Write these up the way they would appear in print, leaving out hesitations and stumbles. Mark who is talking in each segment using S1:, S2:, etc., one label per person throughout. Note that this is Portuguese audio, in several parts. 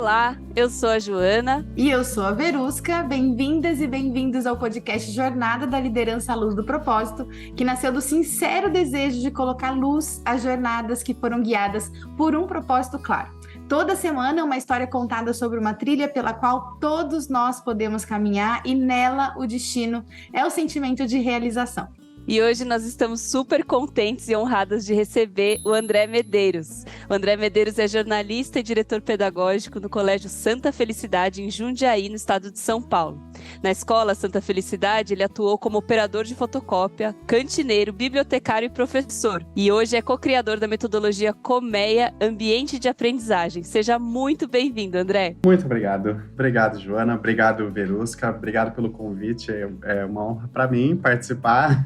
S1: Olá, eu sou a Joana.
S2: E eu sou a Verusca. Bem-vindas e bem-vindos ao podcast Jornada da Liderança à Luz do Propósito, que nasceu do sincero desejo de colocar luz às jornadas que foram guiadas por um propósito claro. Toda semana uma história contada sobre uma trilha pela qual todos nós podemos caminhar e nela o destino é o sentimento de realização.
S1: E hoje nós estamos super contentes e honradas de receber o André Medeiros. O André Medeiros é jornalista e diretor pedagógico no Colégio Santa Felicidade, em Jundiaí, no estado de São Paulo. Na escola Santa Felicidade, ele atuou como operador de fotocópia, cantineiro, bibliotecário e professor. E hoje é co-criador da metodologia Colmeia, Ambiente de Aprendizagem. Seja muito bem-vindo, André.
S3: Muito obrigado. Obrigado, Joana. Obrigado, Verusca. Obrigado pelo convite. É uma honra para mim participar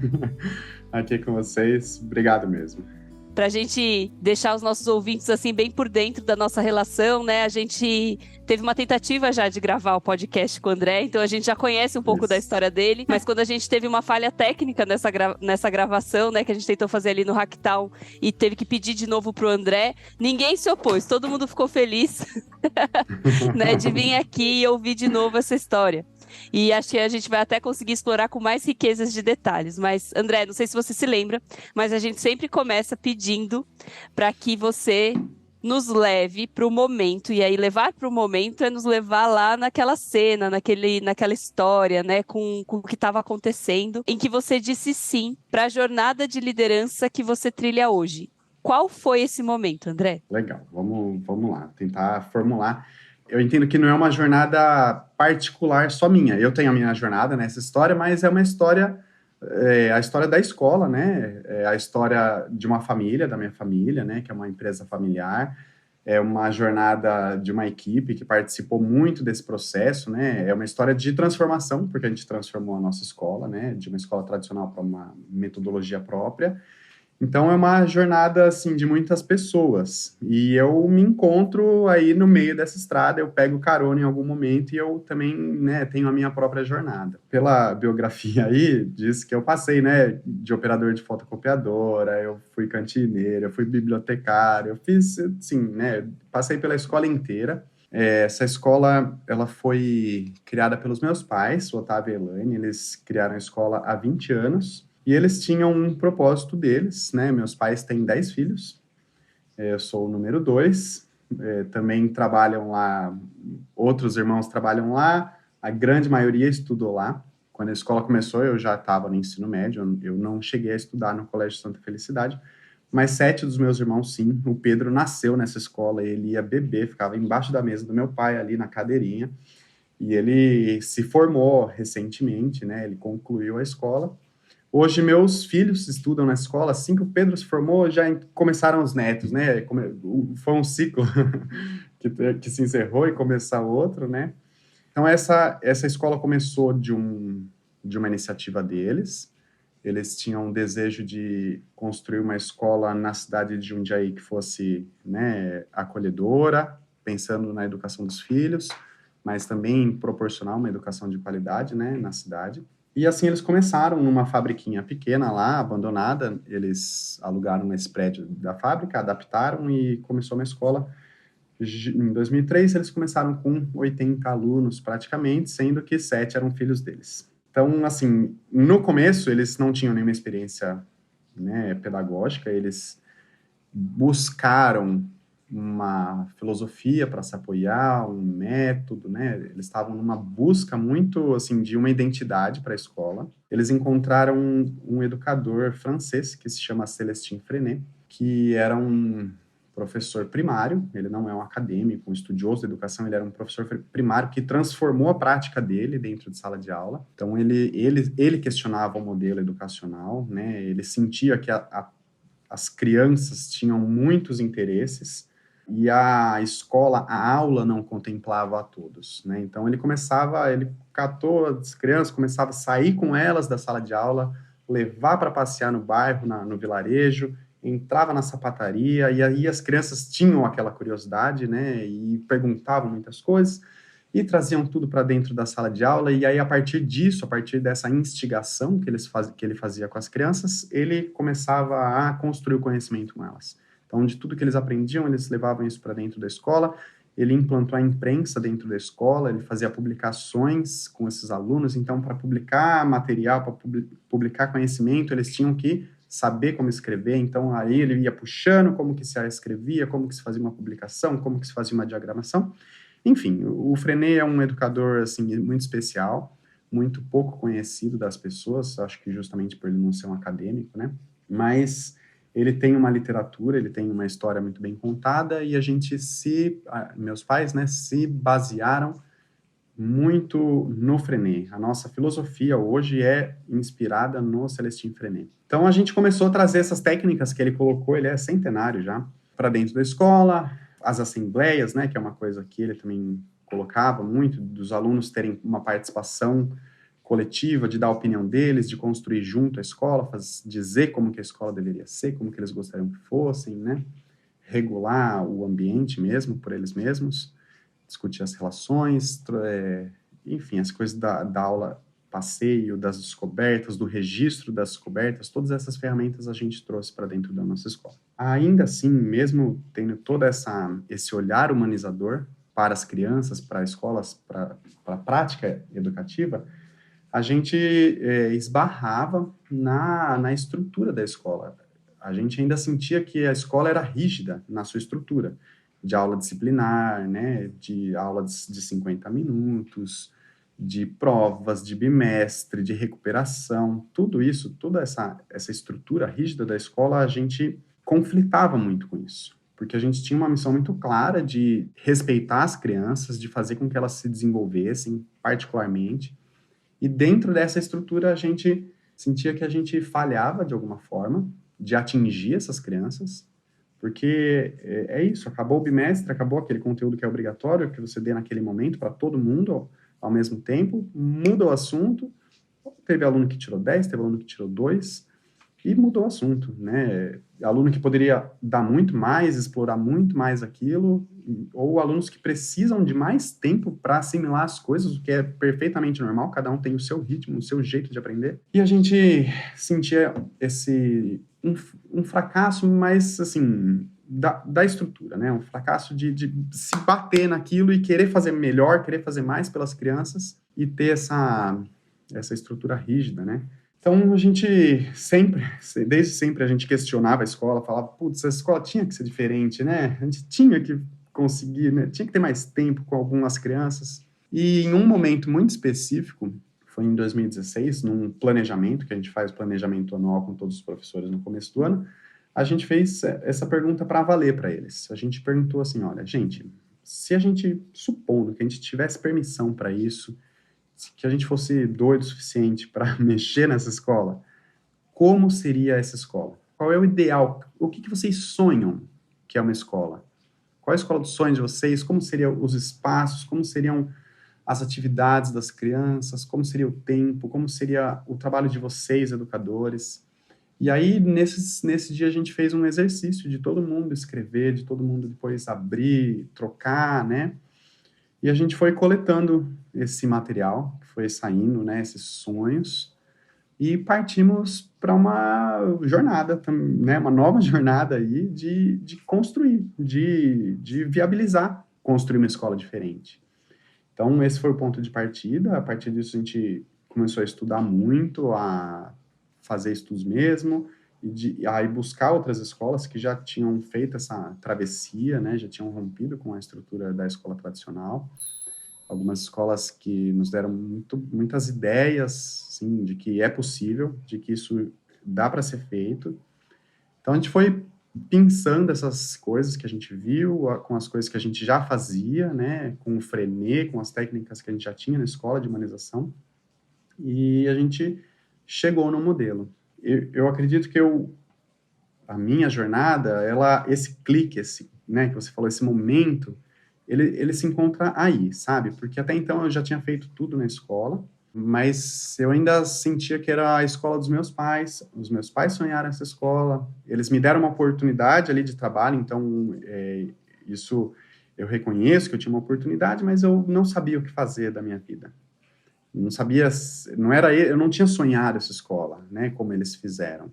S3: aqui com vocês. Obrigado mesmo.
S1: Para a gente deixar os nossos ouvintes assim bem por dentro da nossa relação, né? A gente teve uma tentativa já de gravar o podcast com o André, então a gente já conhece um pouco da história dele, mas quando a gente teve uma falha técnica nessa gravação, né, que a gente tentou fazer ali no Hacktown e teve que pedir de novo pro André, ninguém se opôs, todo mundo ficou feliz né, de vir aqui e ouvir de novo essa história. E acho que a gente vai até conseguir explorar com mais riquezas de detalhes. Mas, André, não sei se você se lembra, mas a gente sempre começa pedindo para que você nos leve para o momento. E aí, levar para o momento é nos levar lá naquela cena, naquela história, né, com o que estava acontecendo, em que você disse sim para a jornada de liderança que você trilha hoje. Qual foi esse momento, André?
S3: Legal, vamos lá, tentar formular. Eu entendo que não é uma jornada particular só minha. Eu tenho a minha jornada nessa história, mas é uma história, a história da escola, né? É a história de uma família, da minha família, né? Que é uma empresa familiar. É uma jornada de uma equipe que participou muito desse processo, né? É uma história de transformação, porque a gente transformou a nossa escola, né? De uma escola tradicional para uma metodologia própria. Então, é uma jornada, assim, de muitas pessoas. E eu me encontro aí no meio dessa estrada, eu pego carona em algum momento e eu também, né, tenho a minha própria jornada. Pela biografia aí, diz que eu passei, né, de operador de fotocopiadora, eu fui cantineiro, eu fui bibliotecário, eu fiz, assim, né, passei pela escola inteira. Essa escola, ela foi criada pelos meus pais, o Otávio e a Elaine, eles criaram a escola há 20 anos. E eles tinham um propósito deles, né? Meus pais têm 10 filhos, eu sou o número 2, também trabalham lá, outros irmãos trabalham lá, a grande maioria estudou lá. Quando a escola começou, eu já estava no ensino médio, eu não cheguei a estudar no Colégio Santa Felicidade, mas 7 dos meus irmãos, sim. O Pedro nasceu nessa escola, ele ia beber, ficava embaixo da mesa do meu pai, ali na cadeirinha, e ele se formou recentemente, né? Ele concluiu a escola. Hoje, meus filhos estudam na escola. Assim que o Pedro se formou, já começaram os netos, né? Foi um ciclo que se encerrou e começou outro, né? Então, essa escola começou de uma iniciativa deles. Eles tinham um desejo de construir uma escola na cidade de Jundiaí que fosse, né, acolhedora, pensando na educação dos filhos, mas também proporcionar uma educação de qualidade, né, na cidade. E assim eles começaram numa fabriquinha pequena lá, abandonada, eles alugaram esse prédio da fábrica, adaptaram e começou uma escola. Em 2003 eles começaram com 80 alunos praticamente, sendo que 7 eram filhos deles. Então, assim, no começo eles não tinham nenhuma experiência, né, pedagógica, eles buscaram uma filosofia para se apoiar, um método, né? Eles estavam numa busca muito, assim, de uma identidade para a escola. Eles encontraram um educador francês que se chama Célestin Freinet, que era um professor primário, ele não é um acadêmico, um estudioso da educação, ele era um professor primário que transformou a prática dele dentro de sala de aula. Então, ele questionava o modelo educacional, né? Ele sentia que as crianças tinham muitos interesses, e a escola, a aula não contemplava a todos, né? Então ele catou as crianças, começava a sair com elas da sala de aula, levar para passear no bairro, no vilarejo, entrava na sapataria, e aí as crianças tinham aquela curiosidade, né? E perguntavam muitas coisas, e traziam tudo para dentro da sala de aula, e aí a partir disso, a partir dessa instigação que ele fazia com as crianças, ele começava a construir o conhecimento com elas. Então, de tudo que eles aprendiam, eles levavam isso para dentro da escola, ele implantou a imprensa dentro da escola, ele fazia publicações com esses alunos, então para publicar material, para publicar conhecimento, eles tinham que saber como escrever, então aí ele ia puxando como que se escrevia, como que se fazia uma publicação, como que se fazia uma diagramação. Enfim, o Freinet é um educador, assim, muito especial, muito pouco conhecido das pessoas, acho que justamente por ele não ser um acadêmico, né? Mas ele tem uma literatura, ele tem uma história muito bem contada, e meus pais, né, se basearam muito no Freinet. A nossa filosofia hoje é inspirada no Celestin Freinet. Então a gente começou a trazer essas técnicas que ele colocou, ele é centenário já, para dentro da escola, as assembleias, né, que é uma coisa que ele também colocava muito, dos alunos terem uma participação coletiva, de dar a opinião deles, de construir junto a escola, dizer como que a escola deveria ser, como que eles gostariam que fossem, né, regular o ambiente mesmo, por eles mesmos, discutir as relações, enfim, as coisas da aula passeio, das descobertas, do registro das descobertas, todas essas ferramentas a gente trouxe para dentro da nossa escola. Ainda assim, mesmo tendo todo esse olhar humanizador para as crianças, para escolas, para a prática educativa, a gente esbarrava na estrutura da escola. A gente ainda sentia que a escola era rígida na sua estrutura, de aula disciplinar, né, de aula de 50 minutos, de provas, de bimestre, de recuperação, tudo isso, toda essa estrutura rígida da escola, a gente conflitava muito com isso, porque a gente tinha uma missão muito clara de respeitar as crianças, de fazer com que elas se desenvolvessem particularmente, e dentro dessa estrutura a gente sentia que a gente falhava de alguma forma de atingir essas crianças, porque é isso, acabou o bimestre, acabou aquele conteúdo que é obrigatório, que você dê naquele momento para todo mundo ao mesmo tempo, muda o assunto, teve aluno que tirou 10, teve aluno que tirou 2, e mudou o assunto, né? Aluno que poderia dar muito mais, explorar muito mais aquilo, ou alunos que precisam de mais tempo para assimilar as coisas, o que é perfeitamente normal, cada um tem o seu ritmo, o seu jeito de aprender. E a gente sentia um fracasso, mas, assim, da estrutura, né? Um fracasso de se bater naquilo e querer fazer melhor, querer fazer mais pelas crianças e ter essa estrutura rígida, né? Então, a gente desde sempre a gente questionava a escola, falava, putz, a escola tinha que ser diferente, né? A gente tinha que conseguir, né? Tinha que ter mais tempo com algumas crianças. E em um momento muito específico, foi em 2016, num planejamento, que a gente faz planejamento anual com todos os professores no começo do ano, a gente fez essa pergunta para valer para eles. A gente perguntou assim, olha, gente, se a gente, supondo que a gente tivesse permissão para isso, que a gente fosse doido o suficiente para mexer nessa escola, como seria essa escola? Qual é o ideal? O que vocês sonham que é uma escola? Qual é a escola dos sonhos de vocês? Como seriam os espaços? Como seriam as atividades das crianças? Como seria o tempo? Como seria o trabalho de vocês, educadores? E aí, nesse dia, a gente fez um exercício de todo mundo escrever, de todo mundo depois abrir, trocar, né? E a gente foi coletando esse material, que foi saindo, né, esses sonhos, e partimos para uma jornada, né, uma nova jornada aí de construir, de viabilizar, construir uma escola diferente. Então, esse foi o ponto de partida. A partir disso, a gente começou a estudar muito, a fazer estudos mesmo, e aí buscar outras escolas que já tinham feito essa travessia, né, já tinham rompido com a estrutura da escola tradicional. Algumas escolas que nos deram muitas ideias, assim, de que é possível, de que isso dá para ser feito. Então, a gente foi pensando essas coisas que a gente viu, com as coisas que a gente já fazia, né, com o Freinet, com as técnicas que a gente já tinha na escola de humanização, e a gente chegou no modelo. Eu acredito que a minha jornada, esse clique, né, que você falou, esse momento, ele se encontra aí, sabe? Porque até então eu já tinha feito tudo na escola, mas eu ainda sentia que era a escola dos meus pais. Os meus pais sonharam essa escola, eles me deram uma oportunidade ali de trabalho, então isso eu reconheço que eu tinha uma oportunidade, mas eu não sabia o que fazer da minha vida. Não sabia, eu não tinha sonhado essa escola, né, como eles fizeram.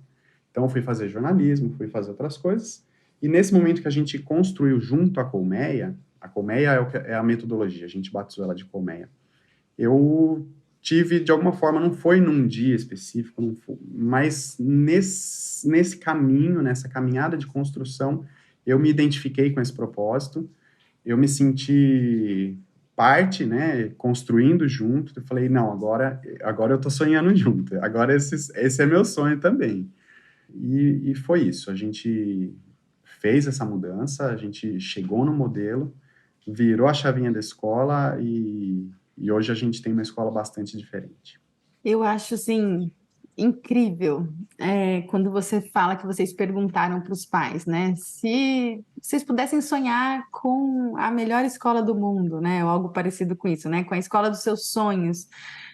S3: Então eu fui fazer jornalismo, fui fazer outras coisas, e nesse momento que a gente construiu junto à Colmeia A colmeia é a metodologia, a gente batizou ela de colmeia. Eu tive, de alguma forma, não foi num dia específico, não foi, mas nesse caminho, nessa caminhada de construção, eu me identifiquei com esse propósito, eu me senti parte, né, construindo junto, eu falei, não, agora eu tô sonhando junto, agora esse é meu sonho também. E foi isso, a gente fez essa mudança, a gente chegou no modelo, virou a chavinha da escola e hoje a gente tem uma escola bastante diferente.
S2: Eu acho, assim, incrível quando você fala que vocês perguntaram para os pais, né? Se vocês pudessem sonhar com a melhor escola do mundo, né? Ou algo parecido com isso, né? Com a escola dos seus sonhos,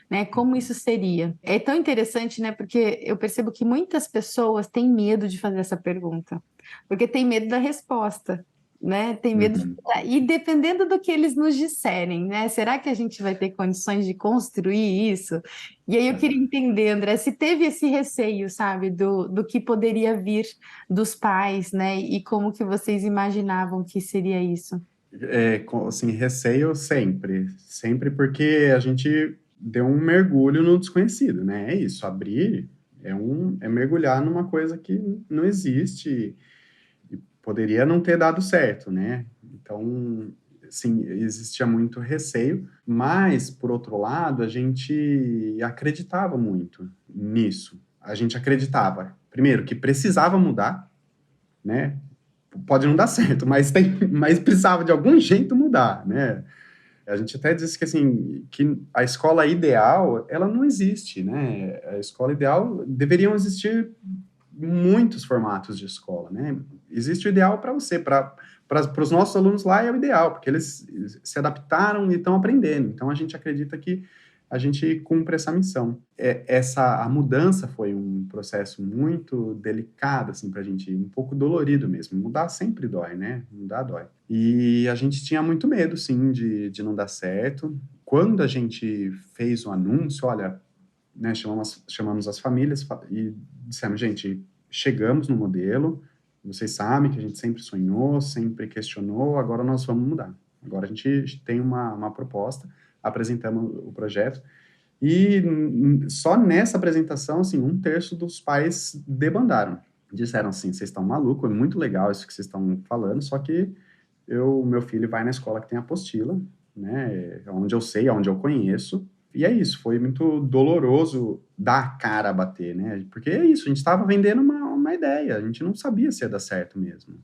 S2: né? Como isso seria? É tão interessante, né? Porque eu percebo que muitas pessoas têm medo de fazer essa pergunta, porque tem medo da resposta. Né? Tem medo
S3: Uhum.
S2: e dependendo do que eles nos disserem, né? Será que a gente vai ter condições de construir isso? E aí eu queria entender, André, se teve esse receio, sabe, do que poderia vir dos pais, né? E como que vocês imaginavam que seria isso?
S3: Assim, receio sempre porque a gente deu um mergulho no desconhecido, né? É isso, abrir é mergulhar numa coisa que não existe e poderia não ter dado certo, né? Então, sim, existia muito receio, mas, por outro lado, a gente acreditava muito nisso. A gente acreditava, primeiro, que precisava mudar, né? Pode não dar certo, mas precisava de algum jeito mudar, né? A gente até disse que, assim, que a escola ideal, ela não existe, né? A escola ideal, deveriam existir muitos formatos de escola, né? Existe o ideal para você, para os nossos alunos lá é o ideal, porque eles se adaptaram e estão aprendendo. Então, a gente acredita que a gente cumpre essa missão. A mudança foi um processo muito delicado, assim, para a gente, um pouco dolorido mesmo. Mudar sempre dói, né? Mudar dói. E a gente tinha muito medo, sim, de não dar certo. Quando a gente fez o anúncio, olha, né, chamamos as famílias e dissemos, gente, chegamos no modelo, vocês sabem que a gente sempre sonhou, sempre questionou, agora nós vamos mudar. Agora a gente tem uma proposta, apresentamos o projeto, e só nessa apresentação, assim, 1/3 dos pais debandaram. Disseram assim, vocês estão malucos, é muito legal isso que vocês estão falando, só que meu filho vai na escola que tem apostila, né, onde eu sei, onde eu conheço, e é isso, foi muito doloroso dar a cara a bater, né, porque é isso, a gente estava vendendo uma ideia, a gente não sabia se ia dar certo mesmo.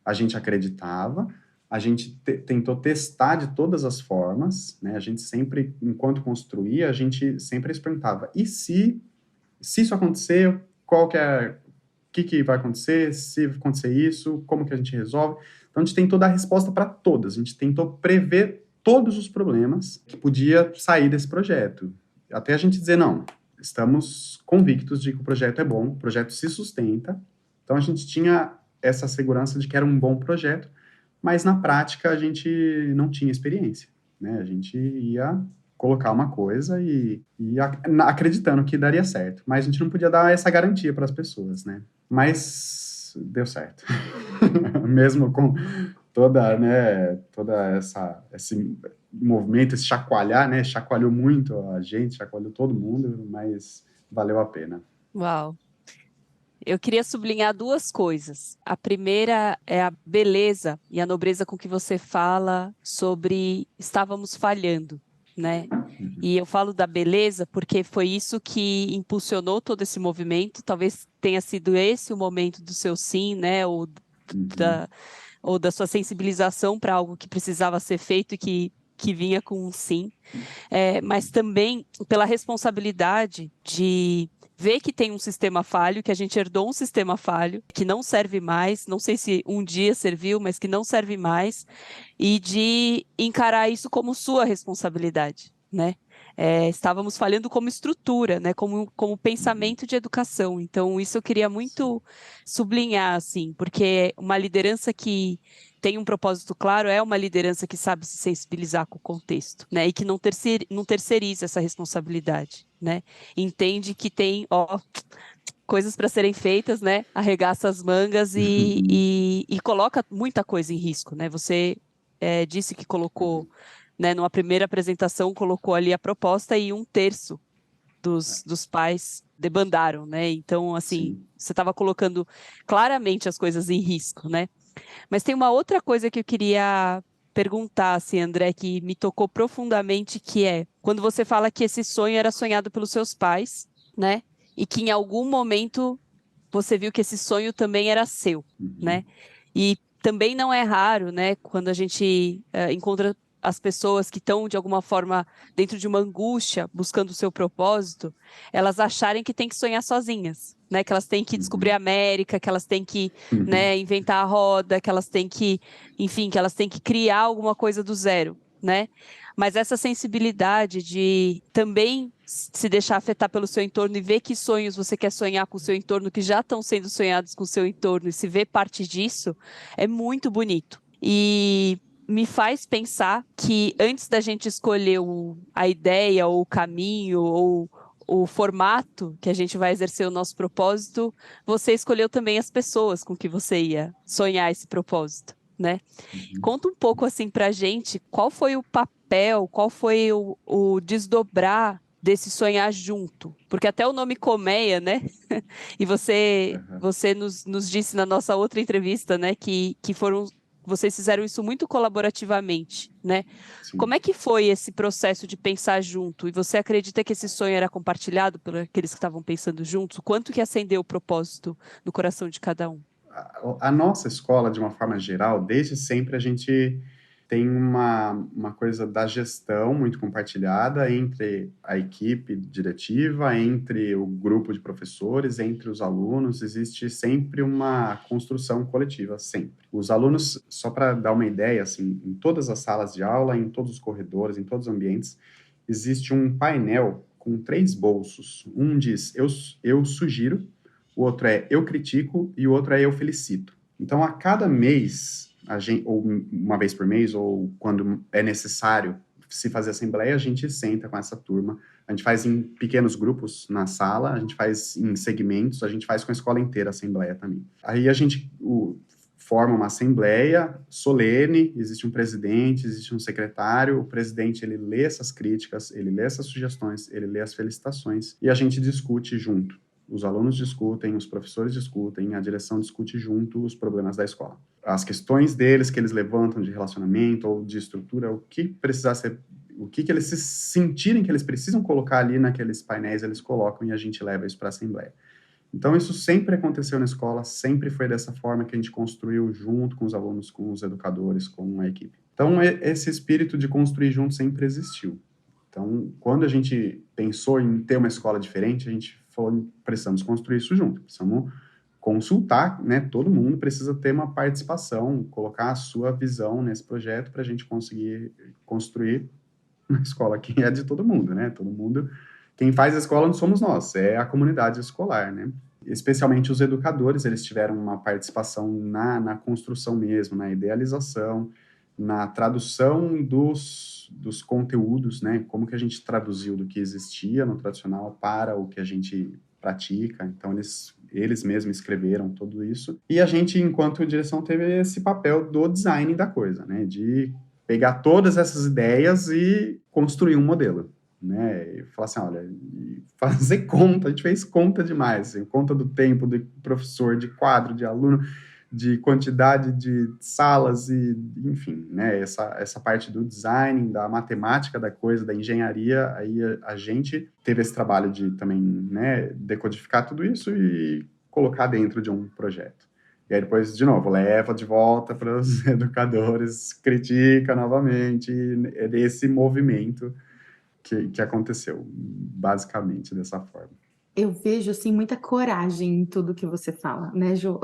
S3: A gente acreditava, a gente tentou testar de todas as formas, né, a gente sempre, enquanto construía, a gente sempre se perguntava, e se isso acontecer, o que vai acontecer, se acontecer isso, como que a gente resolve? Então, a gente tentou dar resposta para todas, a gente tentou prever todos os problemas que podia sair desse projeto. Até a gente dizer, não, estamos convictos de que o projeto é bom, o projeto se sustenta. Então, a gente tinha essa segurança de que era um bom projeto, mas na prática a gente não tinha experiência, né? A gente ia colocar uma coisa e acreditando que daria certo, mas a gente não podia dar essa garantia para as pessoas, né? Mas deu certo. Mesmo com toda esse movimento, esse chacoalhar, né? Chacoalhou muito a gente, chacoalhou todo mundo, mas valeu a pena.
S1: Uau! Eu queria sublinhar 2 coisas. A primeira é a beleza e a nobreza com que você fala sobre estávamos falhando, né? E eu falo da beleza porque foi isso que impulsionou todo esse movimento. Talvez tenha sido esse o momento do seu sim, né? Ou da sua sensibilização para algo que precisava ser feito e que vinha com um sim. Mas também pela responsabilidade de ver que tem um sistema falho, que a gente herdou um sistema falho, que não serve mais, não sei se um dia serviu, mas que não serve mais, e de encarar isso como sua responsabilidade, né? Estávamos falhando como estrutura, né? Como pensamento de educação. Então, isso eu queria muito sublinhar, assim, porque uma liderança que tem um propósito claro é uma liderança que sabe se sensibilizar com o contexto, né? E que não terceiriza essa responsabilidade, né? Entende que tem, coisas para serem feitas, né? Arregaça as mangas e coloca muita coisa em risco, né? Você disse que colocou, né, numa primeira apresentação, colocou ali a proposta e 1/3 dos pais debandaram, né? Então, assim,
S3: Sim.
S1: você estava colocando claramente as coisas em risco, né? Mas tem uma outra coisa que eu queria perguntar, assim, André, que me tocou profundamente, que é quando você fala que esse sonho era sonhado pelos seus pais, né? E que em algum momento você viu que esse sonho também era seu, né? E também não é raro, né, quando a gente encontra as pessoas que estão, de alguma forma, dentro de uma angústia, buscando o seu propósito, elas acharem que tem que sonhar sozinhas, né? Que elas têm que descobrir a América, que elas têm que, né, inventar a roda, que elas têm que, enfim, que elas têm que criar alguma coisa do zero, né? Mas essa sensibilidade de também se deixar afetar pelo seu entorno e ver que sonhos você quer sonhar com o seu entorno, que já estão sendo sonhados com o seu entorno, e se ver parte disso, é muito bonito. E me faz pensar que antes da gente escolher a ideia, ou o caminho, ou o formato que a gente vai exercer o nosso propósito, você escolheu também as pessoas com que você ia sonhar esse propósito, né? Conta um pouco assim pra gente, qual foi o papel, qual foi o desdobrar desse sonhar junto? Porque até o nome Colmeia, né? E você nos disse na nossa outra entrevista, né, que vocês fizeram isso muito colaborativamente, né?
S3: Sim.
S1: Como é que foi esse processo de pensar junto? E você acredita que esse sonho era compartilhado por aqueles que estavam pensando juntos? O quanto que acendeu o propósito no coração de cada um?
S3: A nossa escola, de uma forma geral, desde sempre a gente tem uma coisa da gestão muito compartilhada entre a equipe diretiva, entre o grupo de professores, entre os alunos. Existe sempre uma construção coletiva, sempre. Os alunos, só para dar uma ideia, assim, em todas as salas de aula, em todos os corredores, em todos os ambientes, existe um painel com 3 bolsos. Um diz, eu sugiro, o outro é eu critico e o outro é eu felicito. Então, a cada mês, ou uma vez por mês, ou quando é necessário se fazer assembleia, a gente senta com essa turma, a gente faz em pequenos grupos na sala, a gente faz em segmentos, a gente faz com a escola inteira a assembleia também. Aí a gente forma uma assembleia solene, existe um presidente, existe um secretário, o presidente ele lê essas críticas, ele lê essas sugestões, ele lê as felicitações e a gente discute junto. Os alunos discutem, os professores discutem, a direção discute junto os problemas da escola. As questões deles que eles levantam de relacionamento ou de estrutura, o que precisar ser, o que eles se sentirem que eles precisam colocar ali naqueles painéis, eles colocam e a gente leva isso para a assembleia. Então, isso sempre aconteceu na escola, sempre foi dessa forma que a gente construiu junto com os alunos, com os educadores, com a equipe. Então, esse espírito de construir junto sempre existiu. Então, quando a gente pensou em ter uma escola diferente, a gente falou, precisamos construir isso junto, precisamos consultar, né? Todo mundo precisa ter uma participação, colocar a sua visão nesse projeto para a gente conseguir construir uma escola que é de todo mundo, né? Todo mundo, quem faz a escola não somos nós, é a comunidade escolar, né? Especialmente os educadores, eles tiveram uma participação na construção mesmo, na idealização, na tradução dos conteúdos, né? Como que a gente traduziu do que existia no tradicional para o que a gente pratica. Então, eles mesmos escreveram tudo isso. E a gente, enquanto direção, teve esse papel do design da coisa, né? De pegar todas essas ideias e construir um modelo, né? E falar assim, olha, fazer conta, a gente fez conta demais, assim, conta do tempo do professor, de quadro, de aluno, de quantidade de salas e, enfim, né, essa parte do design, da matemática da coisa, da engenharia, aí a gente teve esse trabalho de também, né, decodificar tudo isso e colocar dentro de um projeto. E aí depois, de novo, leva de volta para os educadores, critica novamente, é desse movimento que aconteceu, basicamente dessa forma.
S2: Eu vejo, assim, muita coragem em tudo que você fala, né, Jo?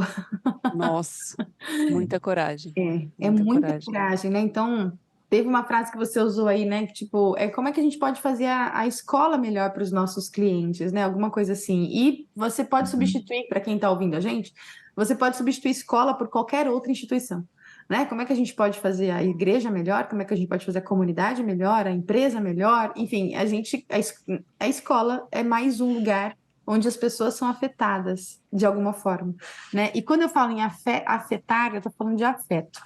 S1: Nossa, muita coragem.
S2: É muita coragem, né? Então, teve uma frase que você usou aí, né? Que, tipo, como é que a gente pode fazer a escola melhor para os nossos clientes, né? Alguma coisa assim. E você pode substituir, para quem está ouvindo a gente, você pode substituir escola por qualquer outra instituição, né? Como é que a gente pode fazer a igreja melhor? Como é que a gente pode fazer a comunidade melhor? A empresa melhor? Enfim, a escola é mais um lugar onde as pessoas são afetadas de alguma forma, né? E quando eu falo em afetar, eu estou falando de afeto,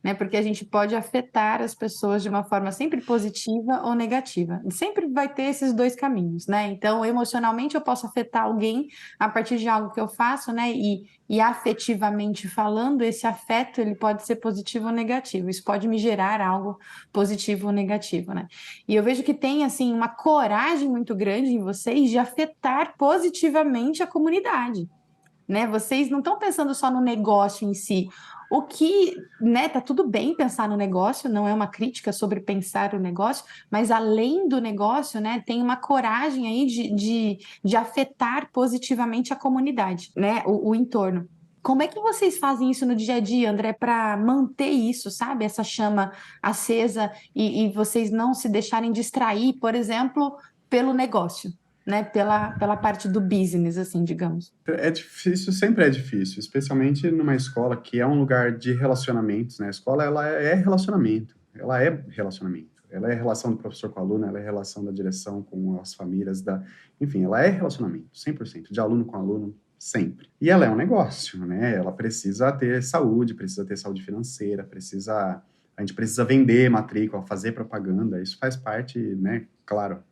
S2: né? Porque a gente pode afetar as pessoas de uma forma sempre positiva ou negativa. Sempre vai ter esses dois caminhos, né? Então, emocionalmente eu posso afetar alguém a partir de algo que eu faço, né? E afetivamente falando, esse afeto ele pode ser positivo ou negativo. Isso pode me gerar algo positivo ou negativo, né? E eu vejo que tem assim uma coragem muito grande em vocês de afetar positivamente a comunidade, né? Vocês não estão pensando só no negócio em si. O que, né, tá tudo bem pensar no negócio, não é uma crítica sobre pensar o negócio, mas além do negócio, né, tem uma coragem aí de afetar positivamente a comunidade, né, o entorno. Como é que vocês fazem isso no dia a dia, André, para manter isso, sabe? Essa chama acesa e vocês não se deixarem distrair, por exemplo, pelo negócio, né? Pela parte do business, assim, digamos.
S3: É difícil, sempre é difícil, especialmente numa escola que é um lugar de relacionamentos, né? A escola, ela é relacionamento, ela é relacionamento. Ela é relação do professor com o aluno, ela é relação da direção com as famílias, enfim, ela é relacionamento, 100%, de aluno com aluno, sempre. E ela é um negócio, né? Ela precisa ter saúde financeira, a gente precisa vender matrícula, fazer propaganda, isso faz parte, né? Claro,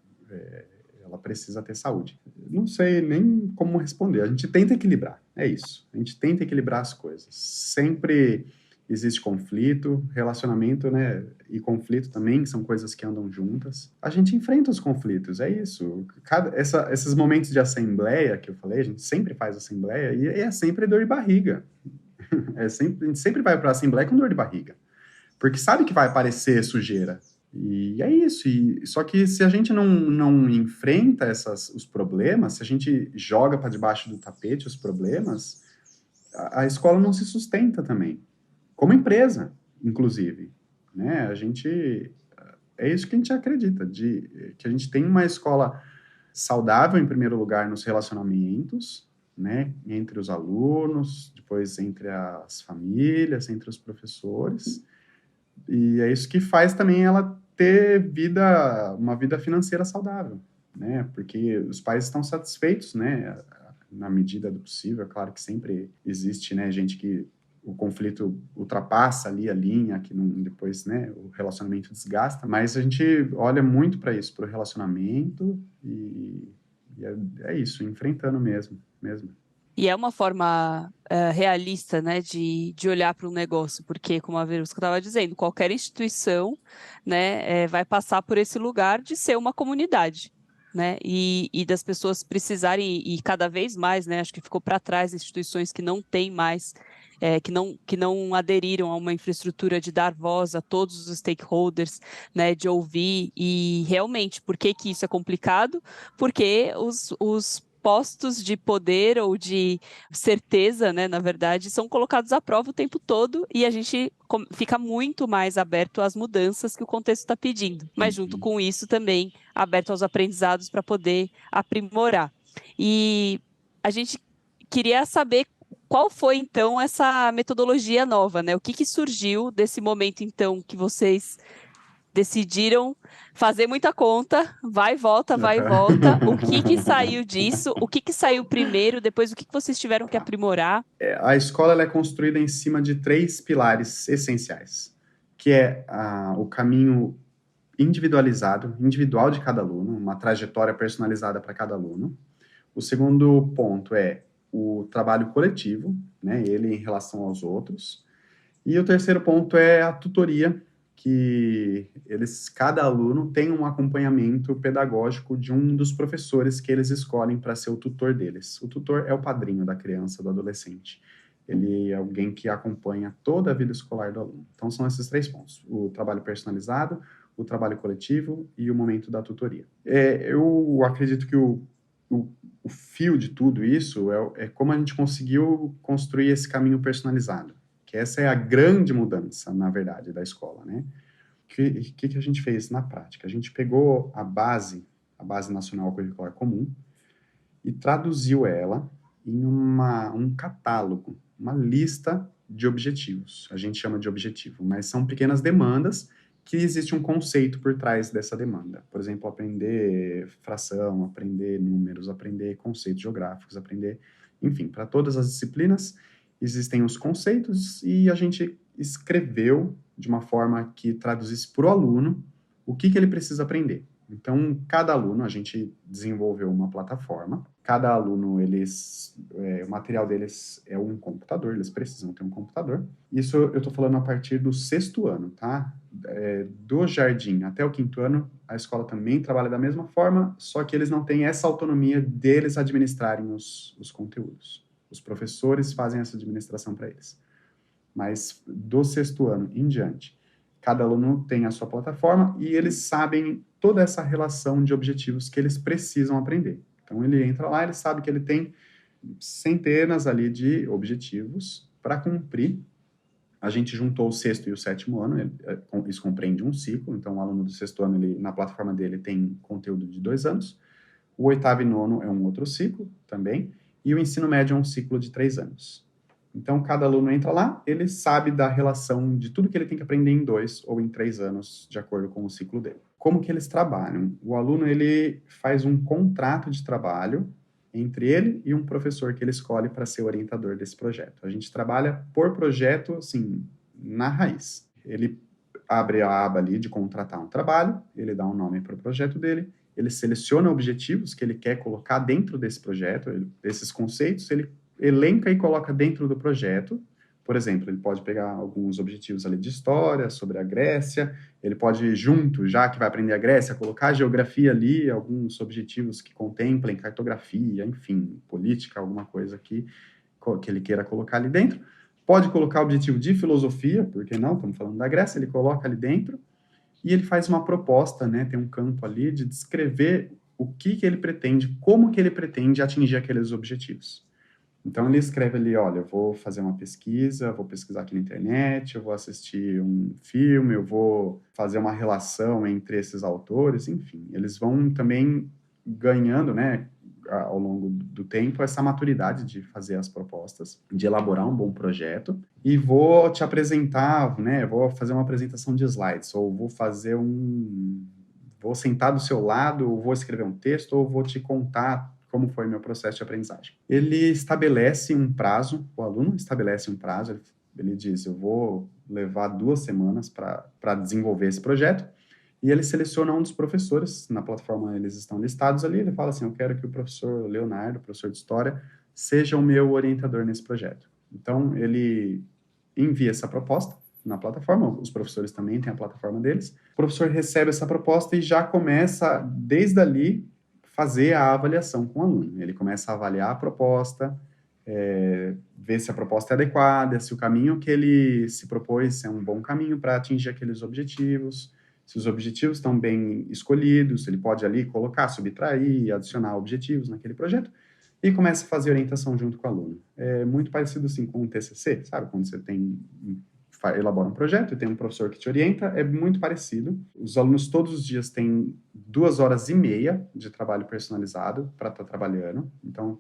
S3: ela precisa ter saúde. Não sei nem como responder. A gente tenta equilibrar, é isso. A gente tenta equilibrar as coisas. Sempre existe conflito, relacionamento, né? E conflito também são coisas que andam juntas. A gente enfrenta os conflitos, é isso. Esses momentos de assembleia que eu falei, a gente sempre faz assembleia e é sempre dor de barriga. A gente sempre vai para a assembleia com dor de barriga. Porque sabe que vai aparecer sujeira. E é isso. Só que se a gente não enfrenta os problemas, se a gente joga para debaixo do tapete os problemas, a escola não se sustenta também. Como empresa, inclusive. Né? É isso que a gente acredita, que a gente tem uma escola saudável, em primeiro lugar, nos relacionamentos, né? Entre os alunos, depois entre as famílias, entre os professores. E é isso que faz também ela ter uma vida financeira saudável, né? Porque os pais estão satisfeitos, né? Na medida do possível, é claro que sempre existe, né? Gente que o conflito ultrapassa ali a linha, que não, depois, né? O relacionamento desgasta, mas a gente olha muito para isso, para o relacionamento e é isso, enfrentando mesmo.
S1: E é uma forma realista, né, de olhar para um negócio, porque, como a Verusca estava dizendo, qualquer instituição, né, vai passar por esse lugar de ser uma comunidade, né, e das pessoas precisarem, e cada vez mais, né, acho que ficou para trás instituições que não têm mais, que não aderiram a uma infraestrutura de dar voz a todos os stakeholders, né, de ouvir, e realmente, por que isso é complicado? Porque os postos de poder ou de certeza, né, na verdade, são colocados à prova o tempo todo e a gente fica muito mais aberto às mudanças que o contexto está pedindo. Mas junto com isso também aberto aos aprendizados para poder aprimorar. E a gente queria saber qual foi, então, essa metodologia nova, né? O que surgiu desse momento, então, que vocês decidiram fazer muita conta, vai e volta, vai e volta. O que saiu disso? O que saiu primeiro? Depois, o que vocês tiveram que aprimorar?
S3: A escola ela é construída em cima de 3 pilares essenciais, que é o caminho individual de cada aluno, uma trajetória personalizada para cada aluno. O segundo ponto é o trabalho coletivo, né, ele em relação aos outros. E o terceiro ponto é a tutoria, que cada aluno tem um acompanhamento pedagógico de um dos professores que eles escolhem para ser o tutor deles. O tutor é o padrinho da criança, do adolescente. Ele é alguém que acompanha toda a vida escolar do aluno. Então, são esses 3 pontos: o trabalho personalizado, o trabalho coletivo e o momento da tutoria. Eu acredito que o fio de tudo isso é como a gente conseguiu construir esse caminho personalizado, que essa é a grande mudança, na verdade, da escola, né? O que a gente fez na prática? A gente pegou a Base Nacional Curricular Comum, e traduziu ela em um catálogo, uma lista de objetivos. A gente chama de objetivo, mas são pequenas demandas que existe um conceito por trás dessa demanda. Por exemplo, aprender fração, aprender números, aprender conceitos geográficos, enfim, para todas as disciplinas existem os conceitos e a gente escreveu de uma forma que traduzisse para o aluno o que ele precisa aprender. Então, cada aluno, a gente desenvolveu uma plataforma, cada aluno, o material deles é um computador, eles precisam ter um computador. Isso eu estou falando a partir do 6º ano, tá? Do jardim até o 5º ano, a escola também trabalha da mesma forma, só que eles não têm essa autonomia deles administrarem os conteúdos. Os professores fazem essa administração para eles. Mas do 6º ano em diante, cada aluno tem a sua plataforma e eles sabem toda essa relação de objetivos que eles precisam aprender. Então, ele entra lá, ele sabe que ele tem centenas ali de objetivos para cumprir. A gente juntou o 6º e o 7º ano, isso compreende um ciclo, então o aluno do 6º ano, na plataforma dele, tem conteúdo de 2 anos, o 8º e 9º é um outro ciclo também, e o ensino médio é um ciclo de 3 anos. Então, cada aluno entra lá, ele sabe da relação de tudo que ele tem que aprender em 2 ou em 3 anos, de acordo com o ciclo dele. Como que eles trabalham? O aluno, ele faz um contrato de trabalho entre ele e um professor que ele escolhe para ser orientador desse projeto. A gente trabalha por projeto, assim, na raiz. Ele abre a aba ali de contratar um trabalho, ele dá um nome para o projeto dele, ele seleciona objetivos que ele quer colocar dentro desse projeto, esses conceitos, ele elenca e coloca dentro do projeto. Por exemplo, ele pode pegar alguns objetivos ali de história, sobre a Grécia, ele pode, junto, já que vai aprender a Grécia, colocar a geografia ali, alguns objetivos que contemplem cartografia, enfim, política, alguma coisa que ele queira colocar ali dentro. Pode colocar objetivo de filosofia, por que não? Estamos falando da Grécia, ele coloca ali dentro e ele faz uma proposta, né? Tem um campo ali de descrever o que ele pretende, como que ele pretende atingir aqueles objetivos. Então, ele escreve ali, olha, eu vou fazer uma pesquisa, vou pesquisar aqui na internet, eu vou assistir um filme, eu vou fazer uma relação entre esses autores, enfim. Eles vão também ganhando, né, ao longo do tempo, essa maturidade de fazer as propostas, de elaborar um bom projeto. E vou te apresentar, né, vou fazer uma apresentação de slides, ou vou fazer vou sentar do seu lado, ou vou escrever um texto, ou vou te contar como foi meu processo de aprendizagem. Ele estabelece um prazo, o aluno estabelece um prazo, ele diz, eu vou levar 2 semanas para desenvolver esse projeto, e ele seleciona um dos professores, na plataforma eles estão listados ali, ele fala assim, eu quero que o professor Leonardo, professor de História, seja o meu orientador nesse projeto. Então, ele envia essa proposta na plataforma, os professores também têm a plataforma deles, o professor recebe essa proposta e já começa, desde ali, fazer a avaliação com o aluno. Ele começa a avaliar a proposta, ver se a proposta é adequada, se o caminho que ele se propôs é um bom caminho para atingir aqueles objetivos, se os objetivos estão bem escolhidos, ele pode ali colocar, subtrair, adicionar objetivos naquele projeto, e começa a fazer orientação junto com o aluno. É muito parecido assim com o TCC, sabe? Quando você elabora um projeto e tem um professor que te orienta, é muito parecido. Os alunos todos os dias têm 2 horas e meia de trabalho personalizado para estar trabalhando. Então,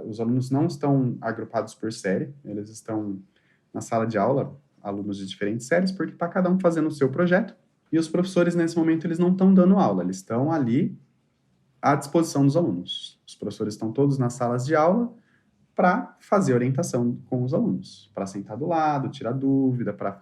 S3: os alunos não estão agrupados por série, eles estão na sala de aula, alunos de diferentes séries, porque está cada um fazendo o seu projeto. E os professores, nesse momento, eles não estão dando aula, eles estão ali à disposição dos alunos. Os professores estão todos nas salas de aula, para fazer orientação com os alunos, para sentar do lado, tirar dúvida, para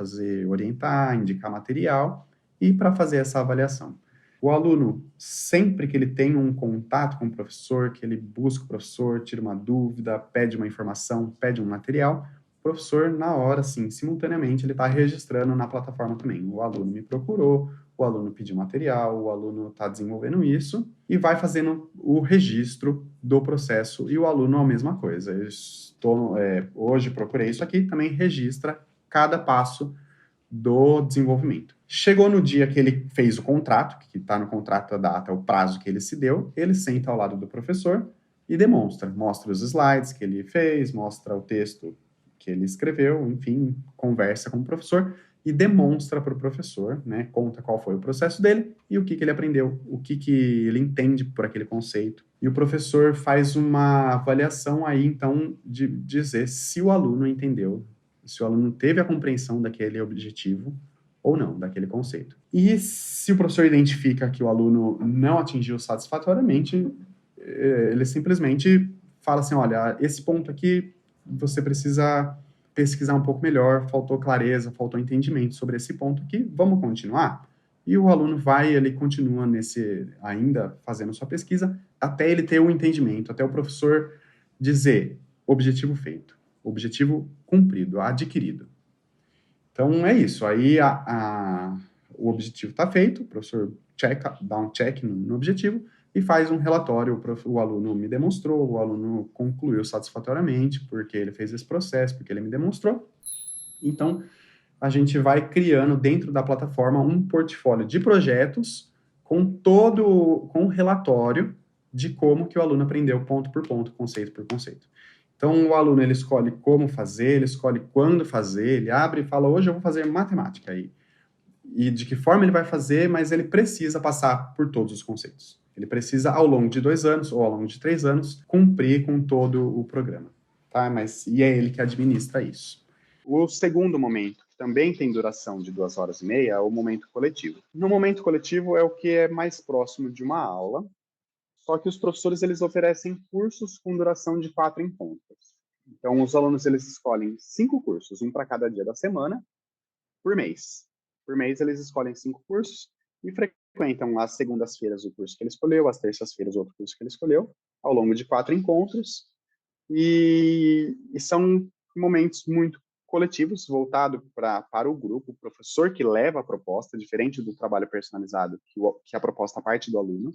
S3: orientar, indicar material e para fazer essa avaliação. O aluno, sempre que ele tem um contato com o professor, que ele busca o professor, tira uma dúvida, pede uma informação, pede um material, o professor, na hora, sim, simultaneamente, ele está registrando na plataforma também. O aluno me procurou, o aluno pediu material, o aluno está desenvolvendo isso e vai fazendo o registro do processo e o aluno a mesma coisa. Hoje procurei isso aqui, também registra cada passo do desenvolvimento. Chegou no dia que ele fez o contrato, que está no contrato a data, o prazo que ele se deu, ele senta ao lado do professor e mostra os slides que ele fez, mostra o texto que ele escreveu, enfim, conversa com o professor e demonstra para o professor, né, conta qual foi o processo dele e o que ele aprendeu, o que ele entende por aquele conceito. E o professor faz uma avaliação aí, então, de dizer se o aluno entendeu, se o aluno teve a compreensão daquele objetivo ou não, daquele conceito. E se o professor identifica que o aluno não atingiu satisfatoriamente, ele simplesmente fala assim, olha, esse ponto aqui você precisa pesquisar um pouco melhor, faltou clareza, faltou entendimento sobre esse ponto aqui, vamos continuar? E o aluno vai, ele continua ainda fazendo sua pesquisa, até ele ter o entendimento, até o professor dizer, objetivo feito, objetivo cumprido, adquirido. Então, é isso. Aí, o objetivo está feito, o professor dá um check no objetivo e faz um relatório. O aluno me demonstrou, o aluno concluiu satisfatoriamente, porque ele fez esse processo, porque ele me demonstrou. Então, a gente vai criando dentro da plataforma um portfólio de projetos com um relatório de como que o aluno aprendeu ponto por ponto, conceito por conceito. Então, o aluno, ele escolhe como fazer, ele escolhe quando fazer, ele abre e fala, hoje eu vou fazer matemática. E de que forma ele vai fazer, mas ele precisa passar por todos os conceitos. Ele precisa, ao longo de 2 anos ou ao longo de 3 anos, cumprir com todo o programa. Tá? E é ele que administra isso. O segundo momento, que também tem duração de 2h30, é o momento coletivo. No momento coletivo é o que é mais próximo de uma aula, só que os professores, eles oferecem cursos com duração de 4 encontros. Então, os alunos, eles escolhem 5 cursos, um para cada dia da semana, por mês. Por mês, eles escolhem 5 cursos e frequentam às segundas-feiras o curso que ele escolheu, às terças-feiras outro curso que ele escolheu, ao longo de 4 encontros. E são momentos muito coletivos, voltado para o grupo, o professor que leva a proposta, diferente do trabalho personalizado, que a proposta parte do aluno.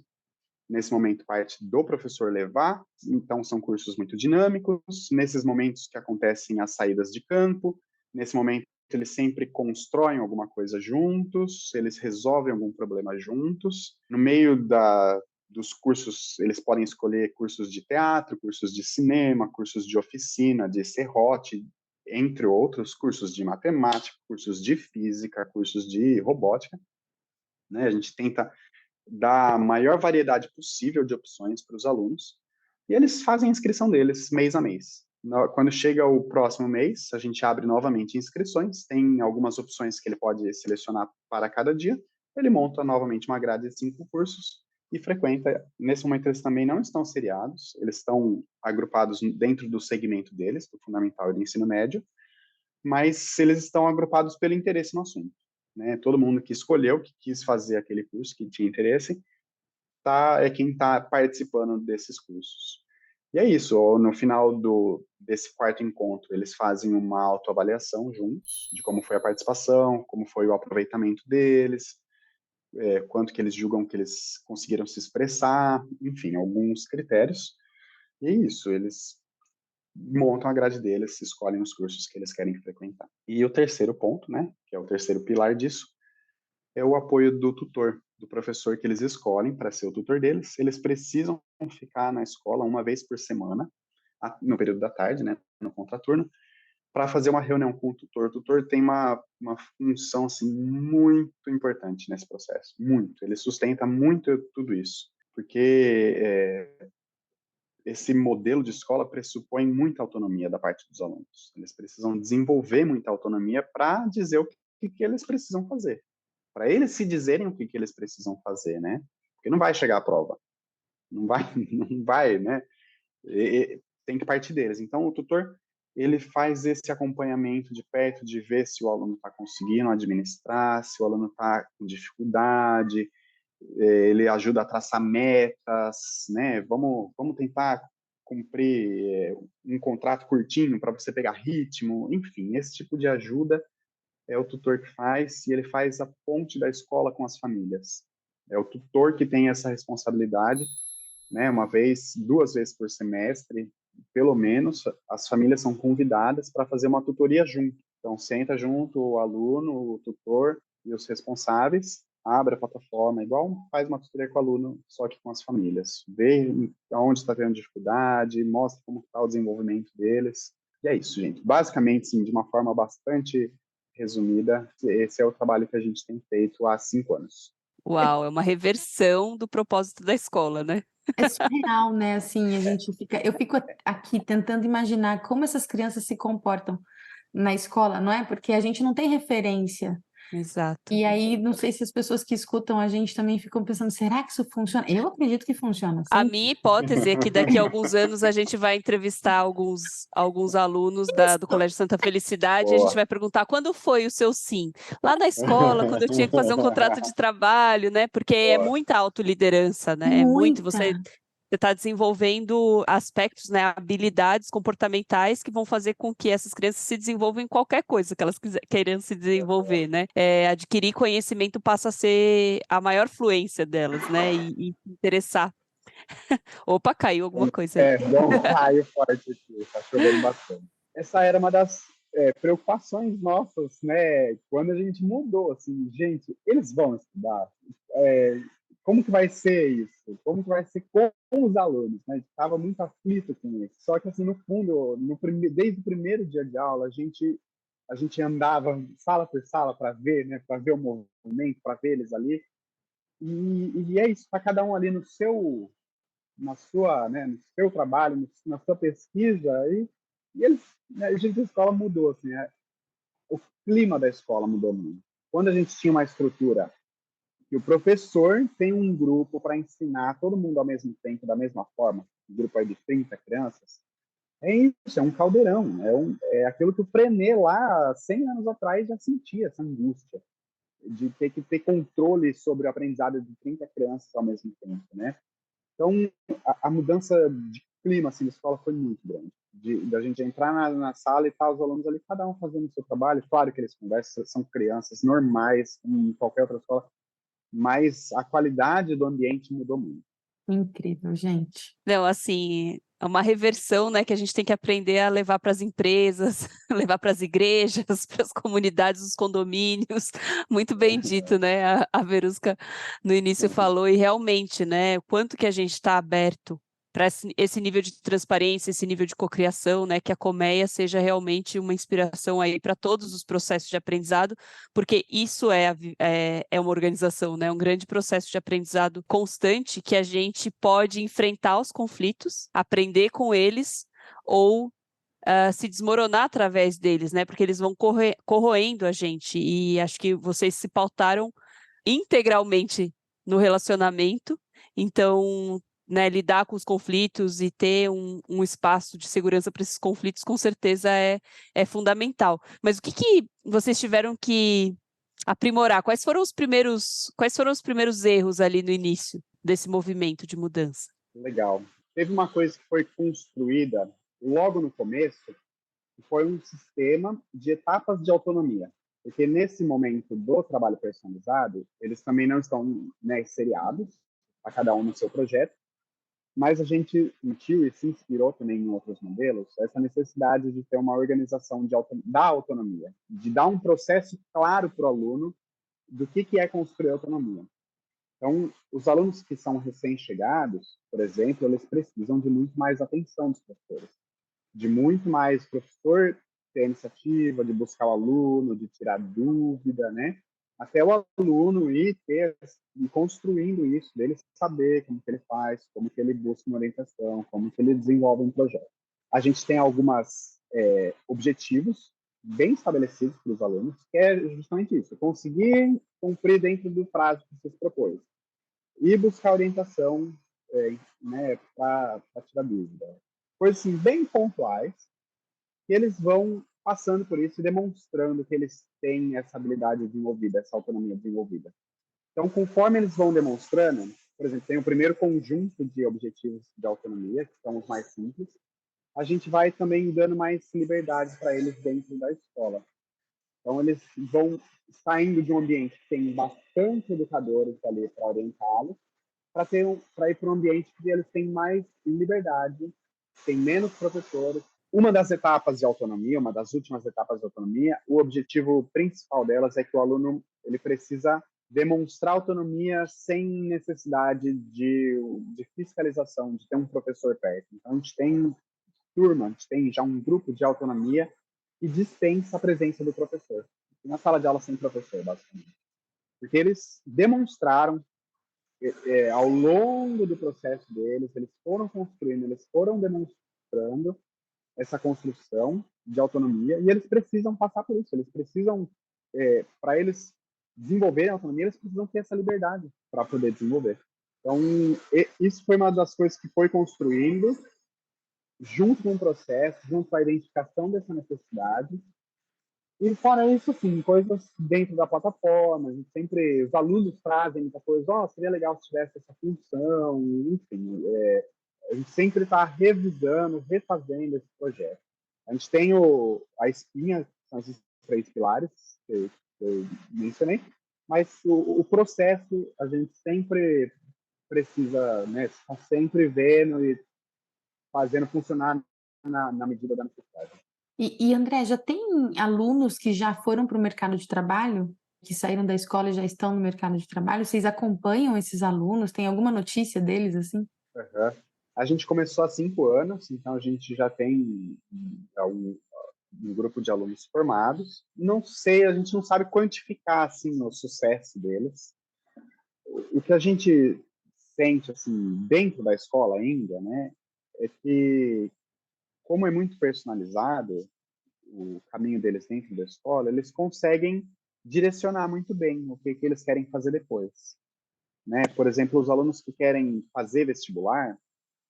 S3: Nesse momento, parte do professor levar, então são cursos muito dinâmicos, nesses momentos que acontecem as saídas de campo, nesse momento eles sempre constroem alguma coisa juntos, eles resolvem algum problema juntos. No meio dos cursos, eles podem escolher cursos de teatro, cursos de cinema, cursos de oficina, de serrote, entre outros, cursos de matemática, cursos de física, cursos de robótica. Né? A gente tenta dar a maior variedade possível de opções para os alunos, e eles fazem a inscrição deles mês a mês. Quando chega o próximo mês, a gente abre novamente inscrições, tem algumas opções que ele pode selecionar para cada dia, ele monta novamente uma grade de 5 cursos e frequenta. Nesse momento eles também não estão seriados, eles estão agrupados dentro do segmento deles, do fundamental e do ensino médio, mas eles estão agrupados pelo interesse no assunto. Né? Todo mundo que escolheu, que quis fazer aquele curso, que tinha interesse, é quem está participando desses cursos. E é isso, no final desse 4º encontro, eles fazem uma autoavaliação juntos, de como foi a participação, como foi o aproveitamento deles, quanto que eles julgam que eles conseguiram se expressar, enfim, alguns critérios. E é isso, eles montam a grade deles, escolhem os cursos que eles querem frequentar. E o terceiro ponto, né, que é o terceiro pilar disso, é o apoio do tutor, do professor que eles escolhem para ser o tutor deles. Eles precisam ficar na escola uma vez por semana, no período da tarde, né, no contraturno, para fazer uma reunião com o tutor. O tutor tem uma função assim, muito importante nesse processo, muito. Ele sustenta muito tudo isso, porque esse modelo de escola pressupõe muita autonomia da parte dos alunos. Eles precisam desenvolver muita autonomia para dizer o que eles precisam fazer, para eles se dizerem o que eles precisam fazer, né? Porque não vai chegar à prova, não vai, né? Tem que partir deles. Então, o tutor, ele faz esse acompanhamento de perto, de ver se o aluno está conseguindo administrar, se o aluno está com dificuldade, ele ajuda a traçar metas, né? Vamos tentar cumprir um contrato curtinho para você pegar ritmo, enfim, esse tipo de ajuda é o tutor que faz, e ele faz a ponte da escola com as famílias. É o tutor que tem essa responsabilidade, né? 2 vezes por semestre, pelo menos, as famílias são convidadas para fazer uma tutoria junto. Então, senta junto o aluno, o tutor e os responsáveis, abre a plataforma, igual faz uma tutoria com o aluno, só que com as famílias. Vê onde está tendo dificuldade, mostra como está o desenvolvimento deles. E é isso, gente. Basicamente, sim, de uma forma bastante resumida, esse é o trabalho que a gente tem feito há 5 anos.
S1: Uau, é uma reversão do propósito da escola, né?
S2: É surreal, né? Assim, eu fico aqui tentando imaginar como essas crianças se comportam na escola, não é? Porque a gente não tem referência.
S1: Exato.
S2: E aí, não sei se as pessoas que escutam a gente também ficam pensando, será que isso funciona? Eu acredito que funciona,
S1: A
S2: sim.
S1: minha hipótese é que daqui a alguns anos a gente vai entrevistar alguns alunos do Colégio Santa Felicidade e a gente
S4: Boa.
S1: vai perguntar quando foi o seu sim? Lá na escola, quando eu tinha que fazer um contrato de trabalho, né? Porque é
S4: Boa.
S1: muita autoliderança, né? É muito, você
S2: Muita.
S1: está desenvolvendo aspectos, né, habilidades comportamentais que vão fazer com que essas crianças se desenvolvam em qualquer coisa que elas queiram se desenvolver, né? Adquirir conhecimento passa a ser a maior fluência delas, né? E se interessar. Opa, caiu alguma coisa ali.
S4: Deu um raio forte aqui, tá chovendo bastante. Essa era uma das preocupações nossas, né? Quando a gente mudou, assim, gente, eles vão estudar? É, como que vai ser isso? Como que vai ser com os alunos, né? A gente estava muito aflito com isso. Só que, assim, no fundo, desde o primeiro dia de aula, a gente andava sala por sala para ver, né? Para ver o movimento, para ver eles ali. E é isso, para cada um ali na sua, né, no seu trabalho, na sua pesquisa, e eles, né, a gente, a escola mudou, assim, o clima da escola mudou muito. Quando a gente tinha uma estrutura que o professor tem um grupo para ensinar todo mundo ao mesmo tempo, da mesma forma, um grupo aí de 30 crianças, é isso, é um caldeirão, é aquilo que o Frenet lá, 100 anos atrás, já sentia, essa angústia de ter que ter controle sobre o aprendizado de 30 crianças ao mesmo tempo, né? Então, a mudança de clima assim, da escola foi muito grande. Da gente entrar na sala e estar os alunos ali, cada um fazendo o seu trabalho. Claro que eles conversam, são crianças normais, como em qualquer outra escola, mas a qualidade do ambiente mudou muito.
S2: Incrível, gente.
S1: Não, assim, é uma reversão, né, que a gente tem que aprender a levar para as empresas, levar para as igrejas, para as comunidades, os condomínios. Muito bem dito, né? A Verusca no início falou, e realmente, né, o quanto que a gente está aberto para esse nível de transparência, esse nível de cocriação, né, que a Colmeia seja realmente uma inspiração aí para todos os processos de aprendizado, porque isso é uma organização, né, um grande processo de aprendizado constante que a gente pode enfrentar os conflitos, aprender com eles ou se desmoronar através deles, né, porque eles vão corroendo a gente, e acho que vocês se pautaram integralmente no relacionamento, então, né, lidar com os conflitos e ter um espaço de segurança para esses conflitos, com certeza é fundamental. Mas o que vocês tiveram que aprimorar? Quais foram os primeiros erros ali no início desse movimento de mudança?
S4: Legal. Teve uma coisa que foi construída logo no começo, que foi um sistema de etapas de autonomia. Porque nesse momento do trabalho personalizado, eles também não estão, né, seriados, a cada um no seu projeto, mas a gente sentiu e se inspirou também em outros modelos essa necessidade de ter uma organização da autonomia, de dar um processo claro para o aluno do que é construir autonomia. Então, os alunos que são recém-chegados, por exemplo, eles precisam de muito mais atenção dos professores, de muito mais professor ter a iniciativa de buscar o aluno, de tirar dúvida, né? Até o aluno ir construindo isso, dele saber como que ele faz, como que ele busca uma orientação, como que ele desenvolve um projeto. A gente tem algumas objetivos bem estabelecidos para os alunos, que é justamente isso, conseguir cumprir dentro do prazo que você se propôs e buscar orientação, né, para tirar dúvida. Coisas assim, bem pontuais, que eles vão passando por isso e demonstrando que eles têm essa habilidade desenvolvida, essa autonomia desenvolvida. Então, conforme eles vão demonstrando, por exemplo, tem o primeiro conjunto de objetivos de autonomia, que são os mais simples, a gente vai também dando mais liberdade para eles dentro da escola. Então, eles vão saindo de um ambiente que tem bastante educadores ali para orientá-los, para ir para um ambiente que eles têm mais liberdade, tem menos professores. Uma das etapas de autonomia, uma das últimas etapas de autonomia, o objetivo principal delas é que o aluno ele precisa demonstrar autonomia sem necessidade de fiscalização, de ter um professor perto. Então, a gente tem turma, a gente tem já um grupo de autonomia que dispensa a presença do professor. Na sala de aula sem professor, basicamente. Porque eles demonstraram ao longo do processo deles, eles foram construindo, eles foram demonstrando essa construção de autonomia e eles precisam passar por isso, eles precisam para eles desenvolverem a autonomia, eles precisam ter essa liberdade para poder desenvolver. Então, isso foi uma das coisas que foi construindo junto com o processo, junto com a identificação dessa necessidade. E fora isso, sim, coisas dentro da plataforma, a gente sempre, os alunos trazem muita coisa, seria legal se tivesse essa função, enfim, a gente sempre está revisando, refazendo esse projeto. A gente tem a espinha, que são esses 3 pilares que eu mencionei, mas o processo a gente sempre precisa, né, estar sempre vendo e fazendo funcionar na medida da necessidade.
S2: E André, já tem alunos que já foram para o mercado de trabalho, que saíram da escola e já estão no mercado de trabalho? Vocês acompanham esses alunos? Tem alguma notícia deles, assim?
S4: Uhum. A gente começou há 5 anos, então a gente já tem um grupo de alunos formados. Não sei, a gente não sabe quantificar assim o sucesso deles. O que a gente sente assim dentro da escola ainda, né, é que como é muito personalizado o caminho deles dentro da escola, eles conseguem direcionar muito bem o que eles querem fazer depois, né? Por exemplo, os alunos que querem fazer vestibular,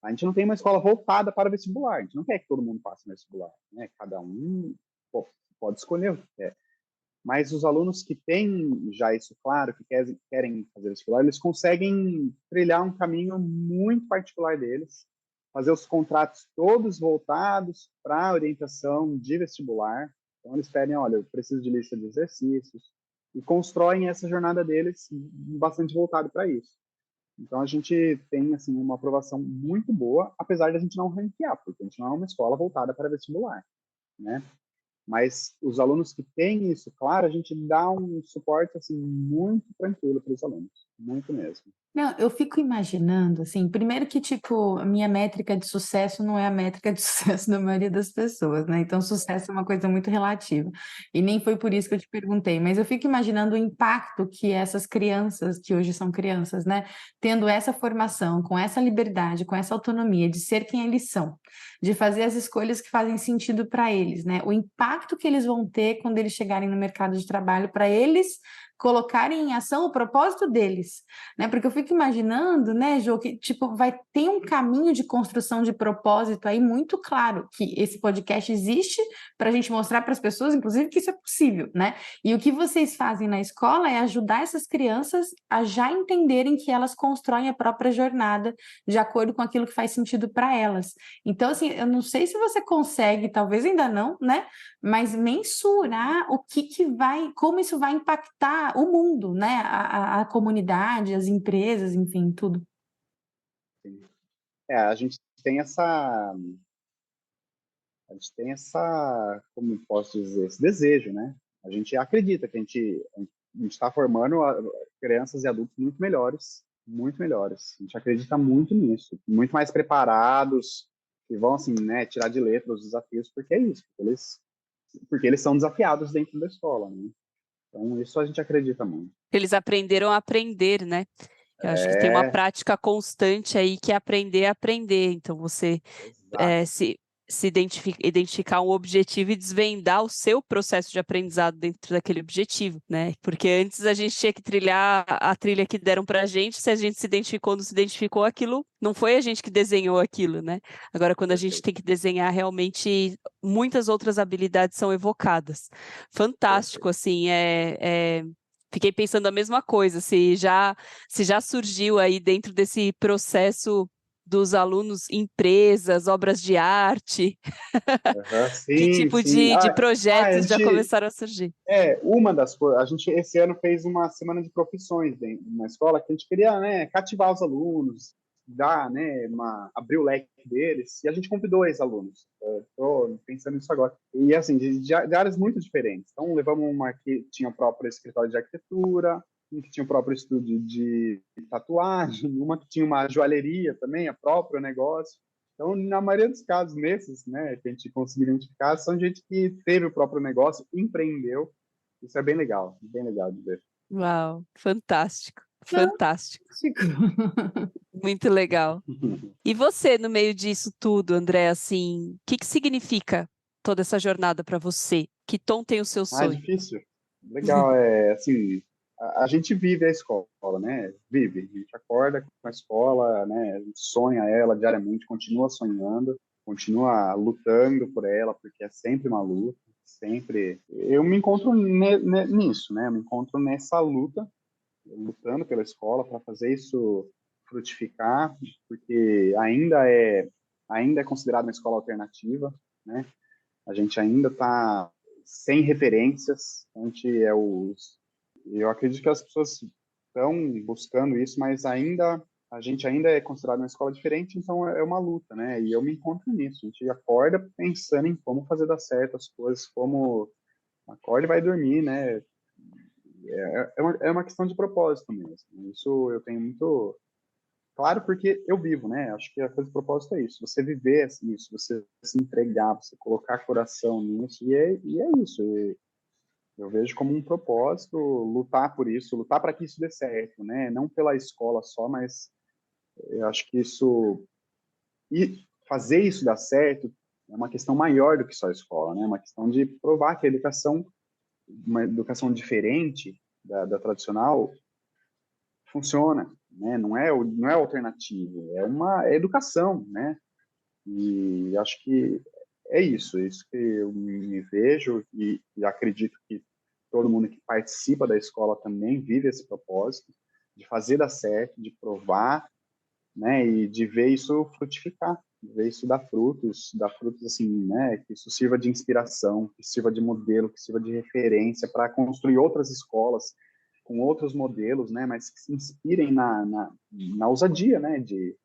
S4: a gente não tem uma escola voltada para vestibular, a gente não quer que todo mundo passe no vestibular, né? Cada um pode escolher o que quer. Mas os alunos que têm já isso claro, que querem fazer vestibular, eles conseguem trilhar um caminho muito particular deles, fazer os contratos todos voltados para a orientação de vestibular. Então, eles pedem, olha, eu preciso de lista de exercícios, e constroem essa jornada deles bastante voltado para isso. Então, a gente tem assim, uma aprovação muito boa, apesar de a gente não ranquear, porque a gente não é uma escola voltada para vestibular, né? Mas os alunos que têm isso, claro, a gente dá um suporte assim, muito tranquilo para os alunos, muito mesmo.
S2: Não, eu fico imaginando, assim, primeiro que, tipo, a minha métrica de sucesso não é a métrica de sucesso da maioria das pessoas, né? Então, sucesso é uma coisa muito relativa. E nem foi por isso que eu te perguntei, mas eu fico imaginando o impacto que essas crianças, que hoje são crianças, né, tendo essa formação, com essa liberdade, com essa autonomia de ser quem eles são, de fazer as escolhas que fazem sentido para eles, né? O impacto que eles vão ter quando eles chegarem no mercado de trabalho, para eles colocarem em ação o propósito deles, né? Porque eu fico imaginando, né, Jô, que tipo vai ter um caminho de construção de propósito aí muito claro, que esse podcast existe para a gente mostrar para as pessoas, inclusive, que isso é possível, né? E o que vocês fazem na escola é ajudar essas crianças a já entenderem que elas constroem a própria jornada de acordo com aquilo que faz sentido para elas. Então, assim, eu não sei se você consegue, talvez ainda não, né? Mas mensurar o que vai, como isso vai impactar o mundo, né? A comunidade, as empresas, enfim, tudo.
S4: A gente tem como posso dizer, esse desejo, né? A gente acredita que a gente está formando crianças e adultos muito melhores. A gente acredita muito nisso, muito mais preparados, que vão, assim, né, tirar de letra os desafios, porque é isso, porque eles são desafiados dentro da escola, né? Então, isso a gente acredita muito.
S1: Eles aprenderam a aprender, né? Eu acho que tem uma prática constante aí que é aprender a aprender. Então, você se identificar um objetivo e desvendar o seu processo de aprendizado dentro daquele objetivo, né? Porque antes a gente tinha que trilhar a trilha que deram pra gente, se a gente se identificou ou não se identificou, aquilo não foi a gente que desenhou aquilo, né? Agora, quando a gente tem que desenhar, realmente muitas outras habilidades são evocadas. Fantástico, assim, Fiquei pensando a mesma coisa, se já surgiu aí dentro desse processo dos alunos, empresas, obras de arte, que tipo de projetos já começaram a surgir?
S4: Uma das coisas, a gente esse ano fez uma semana de profissões na escola, que a gente queria, né, cativar os alunos, dar, né, abrir o leque deles, e a gente convidou ex-alunos. Estou pensando nisso agora. E assim, de áreas muito diferentes. Então, levamos uma que tinha o próprio escritório de arquitetura, um que tinha o próprio estúdio de tatuagem, uma que tinha uma joalheria também, a próprio negócio. Então, na maioria dos casos, nesses, né, que a gente conseguiu identificar, são gente que teve o próprio negócio, empreendeu. Isso é bem legal de ver.
S1: Uau, fantástico, fantástico. Muito legal. E você, no meio disso tudo, André, assim, o que significa toda essa jornada para você? Que tom tem o seu sonho?
S4: Difícil. Legal, assim, a gente vive a escola, né? Vive, a gente acorda com a escola, né? A gente sonha ela diariamente, continua sonhando, continua lutando por ela, porque é sempre uma luta, sempre. Eu me encontro nisso, né? Eu me encontro nessa luta, lutando pela escola para fazer isso frutificar, porque ainda é considerada uma escola alternativa, né? A gente ainda está sem referências, eu acredito que as pessoas estão buscando isso, mas a gente ainda é considerado uma escola diferente, então é uma luta, né? E eu me encontro nisso. A gente acorda pensando em como fazer dar certo as coisas, como acorda e vai dormir, né? É uma questão de propósito mesmo. Isso eu tenho muito claro, porque eu vivo, né? Acho que a coisa do propósito é isso. Você viver isso, você se entregar, você colocar coração nisso, e é isso. Eu vejo como um propósito lutar por isso, lutar para que isso dê certo, né? Não pela escola só, mas eu acho que e fazer isso dar certo é uma questão maior do que só a escola, né? É uma questão de provar que a educação, uma educação diferente da tradicional, funciona, né? Não é alternativo, é educação, né? E acho que é isso que eu me vejo e acredito que todo mundo que participa da escola também vive esse propósito de fazer dar certo, de provar, né? E de ver isso frutificar, de ver isso dar frutos assim, né? Que isso sirva de inspiração, que sirva de modelo, que sirva de referência para construir outras escolas com outros modelos, né? Mas que se inspirem na ousadia, né? De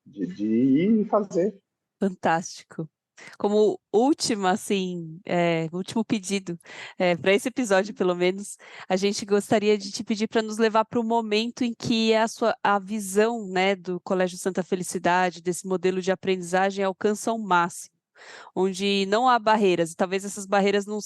S4: ir e fazer.
S1: Fantástico. Como última, assim, último pedido, para esse episódio, pelo menos, a gente gostaria de te pedir para nos levar para o momento em que a visão, né, do Colégio Santa Felicidade, desse modelo de aprendizagem, alcança o máximo, onde não há barreiras, e talvez essas barreiras não,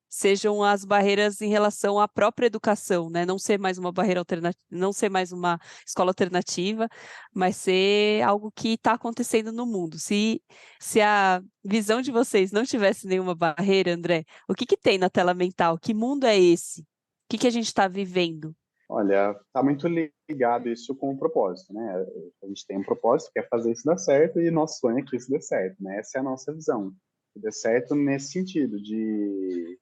S1: sejam as barreiras em relação à própria educação, né? Não ser mais uma barreira alternativa, não ser mais uma escola alternativa, mas ser algo que está acontecendo no mundo. Se a visão de vocês não tivesse nenhuma barreira, André, o que que tem na tela mental? Que mundo é esse? O que que a gente está vivendo?
S4: Olha, tá muito ligado isso com o propósito, né? A gente tem um propósito, que é fazer isso dar certo, e nosso sonho é que isso dê certo, né? Essa é a nossa visão. Que dê certo nesse sentido, de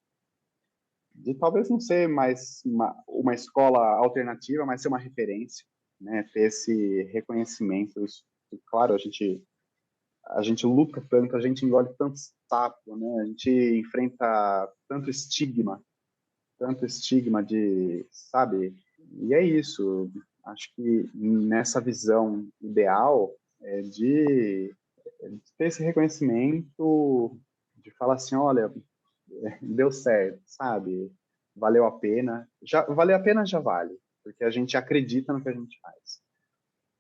S4: talvez não ser mais uma escola alternativa, mas ser uma referência, né? Ter esse reconhecimento. Isso, claro, a gente luta tanto, a gente engole tanto sapo, né? A gente enfrenta tanto estigma de, sabe? E é isso. Acho que nessa visão ideal de ter esse reconhecimento, de falar assim, olha, deu certo, sabe? Valeu a pena. Já valeu a pena, já vale, porque a gente acredita no que a gente faz.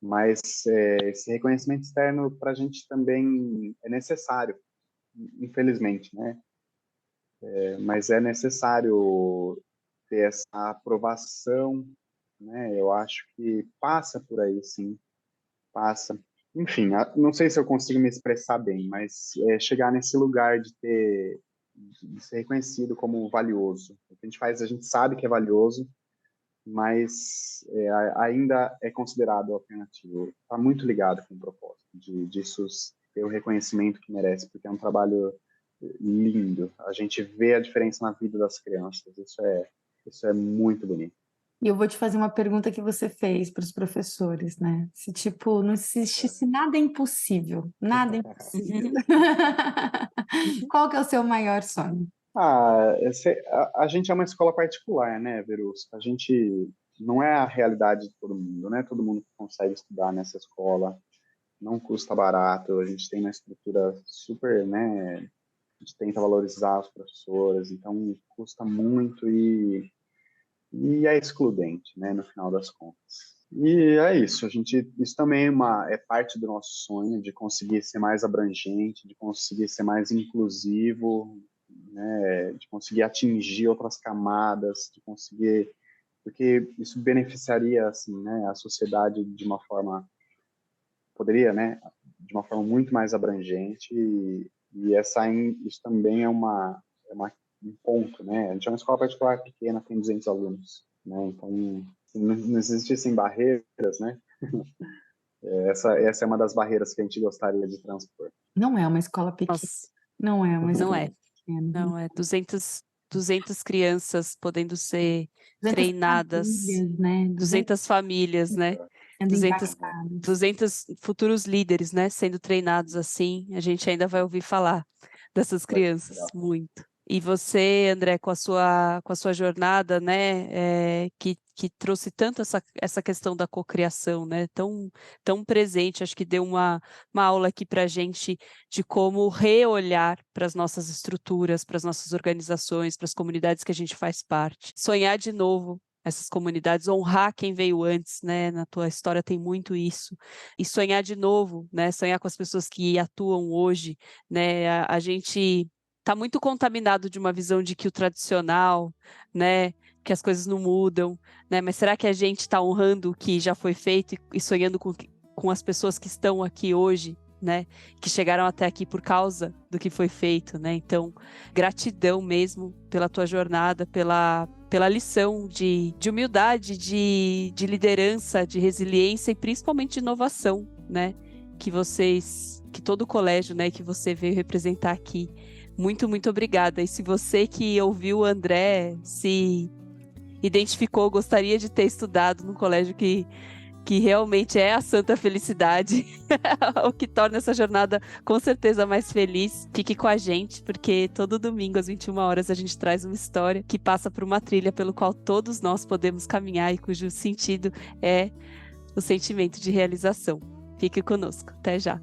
S4: Mas esse reconhecimento externo para a gente também é necessário, infelizmente, né? Mas é necessário ter essa aprovação, né? Eu acho que passa por aí, sim, passa. Enfim, não sei se eu consigo me expressar bem, mas chegar nesse lugar de ser reconhecido como valioso. O que a gente faz, a gente sabe que é valioso, mas ainda é considerado alternativo. Está muito ligado com o propósito disso ter o reconhecimento que merece, porque é um trabalho lindo. A gente vê a diferença na vida das crianças. Isso é muito bonito.
S2: E eu vou te fazer uma pergunta que você fez para os professores, né? Se, tipo, não existisse nada impossível, nada impossível. Qual que é o seu maior sonho?
S4: A gente é uma escola particular, né, Verusca? A gente não é a realidade de todo mundo, né? Todo mundo que consegue estudar nessa escola, não custa barato, a gente tem uma estrutura super, né? A gente tenta valorizar os professores, então custa muito e é excludente, né, no final das contas. E é isso, isso também é parte do nosso sonho de conseguir ser mais abrangente, de conseguir ser mais inclusivo, né, de conseguir atingir outras camadas, de conseguir, porque isso beneficiaria assim, né, a sociedade de uma forma, poderia, né, de uma forma muito mais abrangente e isso também é uma um ponto, né? A gente é uma escola particular pequena, tem 200 alunos, né? Então, não existissem barreiras, né? Essa é uma das barreiras que a gente gostaria de transpor.
S2: Não é uma escola pequena.
S1: Nossa,
S2: Não é uma
S1: não
S2: escola
S1: é.
S2: pequena.
S1: Não é 200 crianças podendo ser
S2: 200
S1: treinadas,
S2: famílias, né?
S1: 200 famílias, né?
S2: sendo
S1: 200
S2: impactadas.
S1: 200 futuros líderes, né, sendo treinados assim. A gente ainda vai ouvir falar dessas crianças,
S4: Legal.
S1: muito. E você, André, com a sua jornada, né, que trouxe tanto essa questão da cocriação, né, tão presente, acho que deu uma aula aqui para a gente de como reolhar para as nossas estruturas, para as nossas organizações, para as comunidades que a gente faz parte. Sonhar de novo essas comunidades, honrar quem veio antes, né, na tua história tem muito isso, e sonhar de novo, né, sonhar com as pessoas que atuam hoje, né, a gente está muito contaminado de uma visão de que o tradicional, né, que as coisas não mudam, né, mas será que a gente está honrando o que já foi feito e sonhando com as pessoas que estão aqui hoje, né, que chegaram até aqui por causa do que foi feito, né? Então, gratidão mesmo pela tua jornada, pela lição de humildade, de liderança, de resiliência e principalmente de inovação, né? Que todo o colégio, né, que você veio representar aqui. Muito, muito obrigada. E se você que ouviu o André se identificou, gostaria de ter estudado num colégio que realmente é a santa felicidade, o que torna essa jornada com certeza mais feliz, fique com a gente, porque todo domingo às 21 horas a gente traz uma história que passa por uma trilha pelo qual todos nós podemos caminhar e cujo sentido é o sentimento de realização. Fique conosco. Até já.